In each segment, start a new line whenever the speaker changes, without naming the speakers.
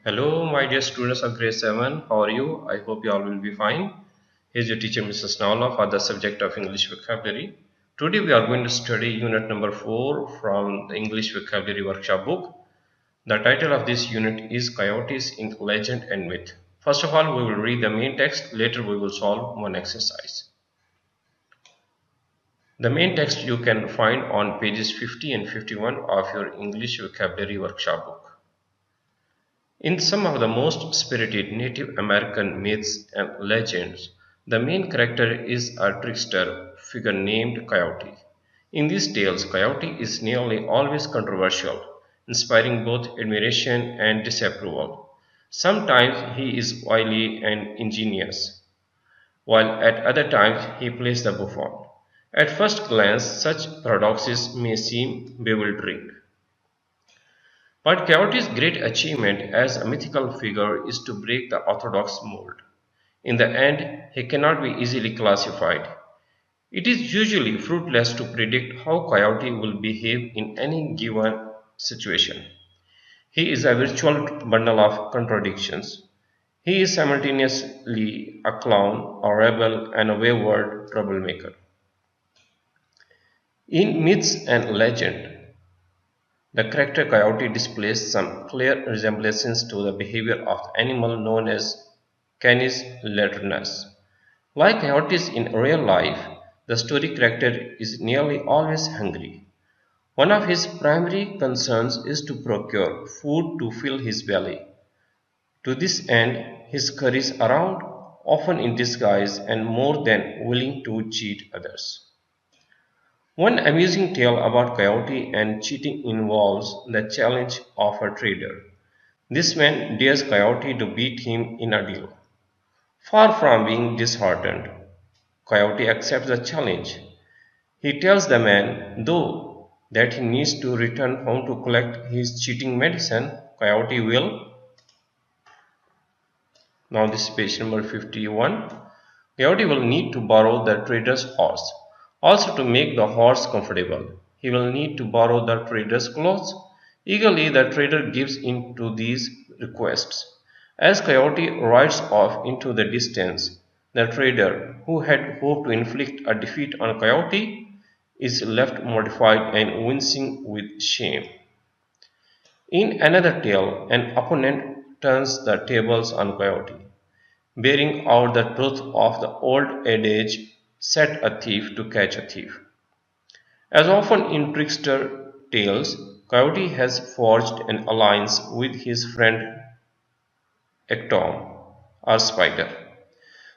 Hello, my dear students of grade 7. How are you? I hope you all will be fine. Here's your teacher, Mrs. Navla, for the subject of English vocabulary. Today, we are going to study unit number 4 from the English vocabulary workshop book. The title of this unit is Coyotes in Legend and Myth. First of all, we will read the main text. Later, we will solve one exercise. The main text you can find on pages 50 and 51 of your English vocabulary workshop book. In some of the most spirited Native American myths and legends, the main character is a trickster figure named Coyote. In these tales, Coyote is nearly always controversial, inspiring both admiration and disapproval. Sometimes he is wily and ingenious, while at other times he plays the buffoon. At first glance, such paradoxes may seem bewildering. But Coyote's great achievement as a mythical figure is to break the orthodox mold. In the end, he cannot be easily classified. It is usually fruitless to predict how Coyote will behave in any given situation. He is a virtual bundle of contradictions. He is simultaneously a clown, a rebel, and a wayward troublemaker. In myths and legend, the character Coyote displays some clear resemblances to the behavior of the animal known as Canis lanternus. Like coyotes in real life, the story character is nearly always hungry. One of his primary concerns is to procure food to fill his belly. To this end, he scurries around, often in disguise and more than willing to cheat others. One amusing tale about Coyote and cheating involves the challenge of a trader. This man dares Coyote to beat him in a deal. Far from being disheartened, Coyote accepts the challenge. He tells the man, though, that he needs to return home to collect his cheating medicine. Coyote will. Now, this is page number 51. Coyote will need to borrow the trader's horse. Also, to make the horse comfortable, he will need to borrow the trader's clothes. Eagerly, the trader gives in to these requests. As Coyote rides off into the distance, the trader, who had hoped to inflict a defeat on Coyote, is left mortified and wincing with shame. In another tale, an opponent turns the tables on Coyote, bearing out the truth of the old adage, set a thief to catch a thief. As often in trickster tales, Coyote has forged an alliance with his friend Ectom, or spider.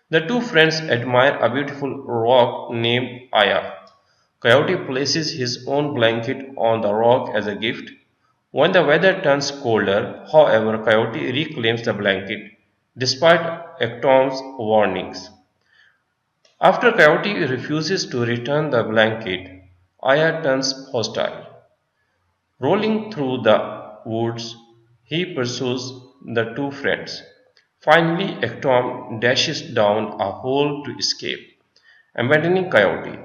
The two friends admire a beautiful rock named Aya. Coyote places his own blanket on the rock as a gift. When the weather turns colder, however, Coyote reclaims the blanket despite Ectom's warnings. After Coyote refuses to return the blanket, Aya turns hostile. Rolling through the woods, he pursues the two friends. Finally, Ectom dashes down a hole to escape, abandoning Coyote.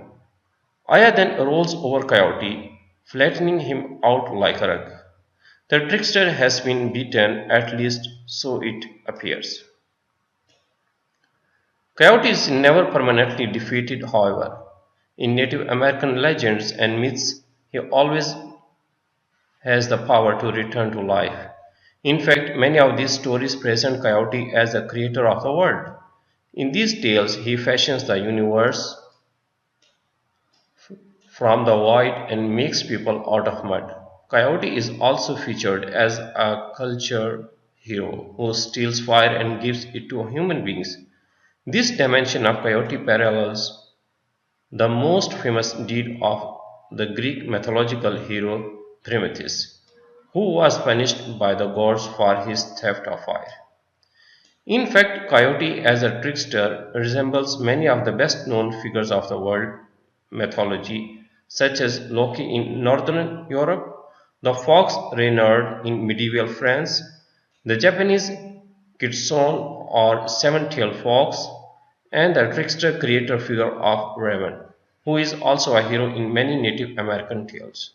Aya then rolls over Coyote, flattening him out like a rug. The trickster has been beaten, at least so it appears. Coyote is never permanently defeated, however. In Native American legends and myths, he always has the power to return to life. In fact, many of these stories present Coyote as the creator of the world. In these tales, he fashions the universe from the void and makes people out of mud. Coyote is also featured as a culture hero who steals fire and gives it to human beings. This dimension of Coyote parallels the most famous deed of the Greek mythological hero Prometheus, who was punished by the gods for his theft of fire. In fact, Coyote as a trickster resembles many of the best known figures of the world mythology, such as Loki in northern Europe, the fox Reynard in medieval France, the Japanese kitsune or seven-tailed fox, and the trickster creator figure of Raven, who is also a hero in many Native American tales.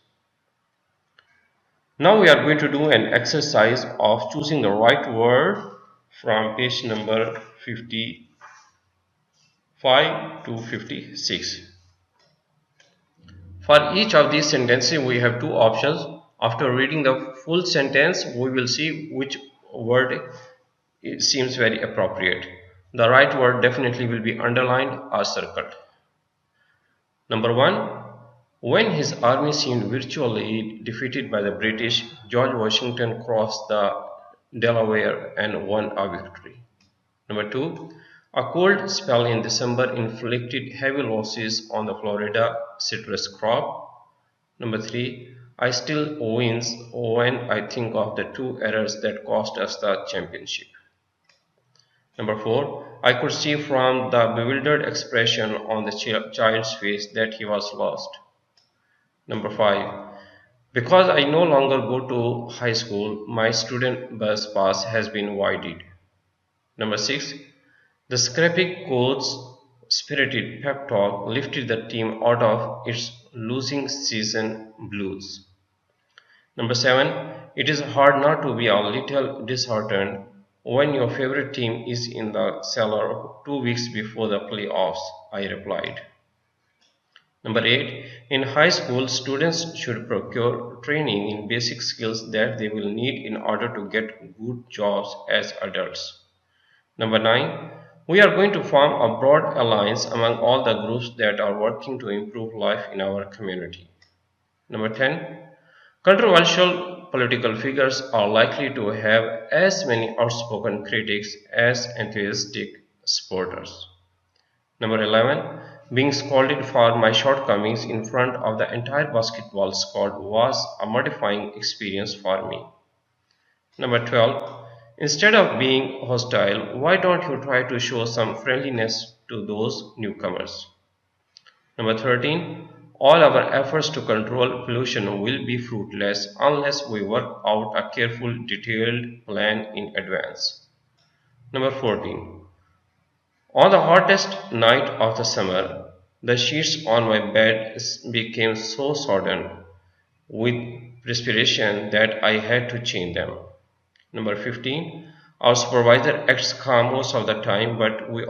Now we are going to do an exercise of choosing the right word from page number 55 to 56. For each of these sentences, we have two options. After reading the full sentence, we will see which word seems very appropriate. The right word definitely will be underlined or circled. Number 1. When his army seemed virtually defeated by the British, George Washington crossed the Delaware and won a victory. Number 2. A cold spell in December inflicted heavy losses on the Florida citrus crop. Number 3. I still wince when I think of the two errors that cost us the championship. Number 4. I could see from the bewildered expression on the child's face that he was lost. Number 5. Because I no longer go to high school, my student bus pass has been voided. Number 6. The scrappy coach's spirited pep talk lifted the team out of its losing season blues. Number 7. It is hard not to be a little disheartened when your favorite team is in the cellar 2 weeks before the playoffs, I replied. Number 8. In high school, students should procure training in basic skills that they will need in order to get good jobs as adults. Number 9. We are going to form a broad alliance among all the groups that are working to improve life in our community. Number 10. Controversial political figures are likely to have as many outspoken critics as enthusiastic supporters. Number 11. Being scolded for my shortcomings in front of the entire basketball squad was a mortifying experience for me. Number 12. Instead of being hostile, why don't you try to show some friendliness to those newcomers? Number 13. All our efforts to control pollution will be fruitless unless we work out a careful, detailed plan in advance. Number 14. On the hottest night of the summer, the sheets on my bed became so sodden with perspiration that I had to change them. Number 15. Our supervisor acts calm most of the time, but we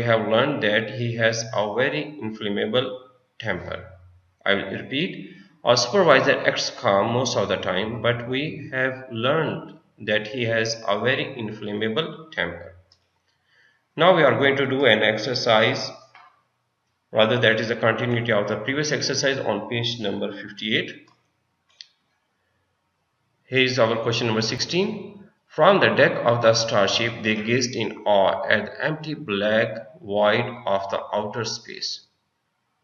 have learned that he has a very inflammable temper. I will repeat. Our supervisor acts calm most of the time, but we have learned that he has a very inflammable temper. Now we are going to do an exercise, rather that is a continuity of the previous exercise on page number 58. Here is our question number 16. From the deck of the starship, they gazed in awe at the empty black void of the outer space.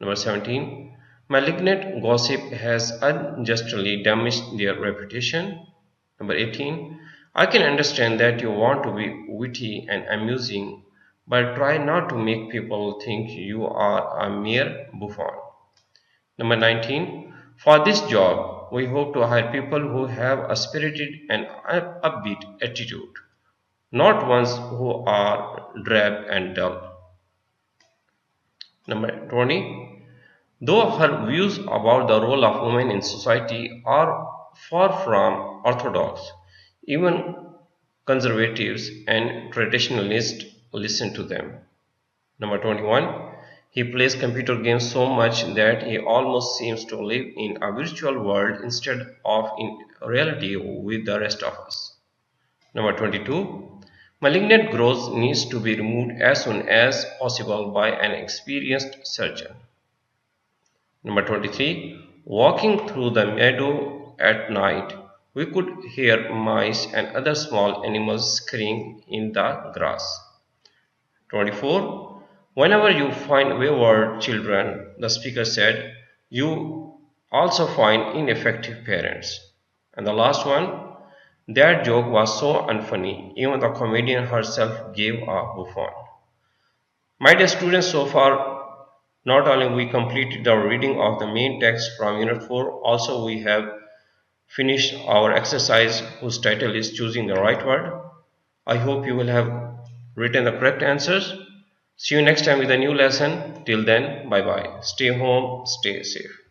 Number 17. Malignant gossip has unjustly damaged their reputation. Number 18. I can understand that you want to be witty and amusing, but try not to make people think you are a mere buffoon. Number 19. For this job, we hope to hire people who have a spirited and upbeat attitude, not ones who are drab and dull. Number 20. Though her views about the role of women in society are far from orthodox, even conservatives and traditionalists listen to them. Number 21. He plays computer games so much that he almost seems to live in a virtual world instead of in reality with the rest of us. Number 22. Malignant growth needs to be removed as soon as possible by an experienced surgeon. Number 23. Walking through the meadow at night, we could hear mice and other small animals screaming in the grass. 24. Whenever you find wayward children, the speaker said, you also find ineffective parents. And the last one, that joke was so unfunny, even the comedian herself gave a buffoon. My dear students, so far, not only we completed the reading of the main text from Unit 4, also we have finished our exercise whose title is Choosing the Right Word. I hope you will have written the correct answers. See you next time with a new lesson. Till then, bye bye. Stay home, stay safe.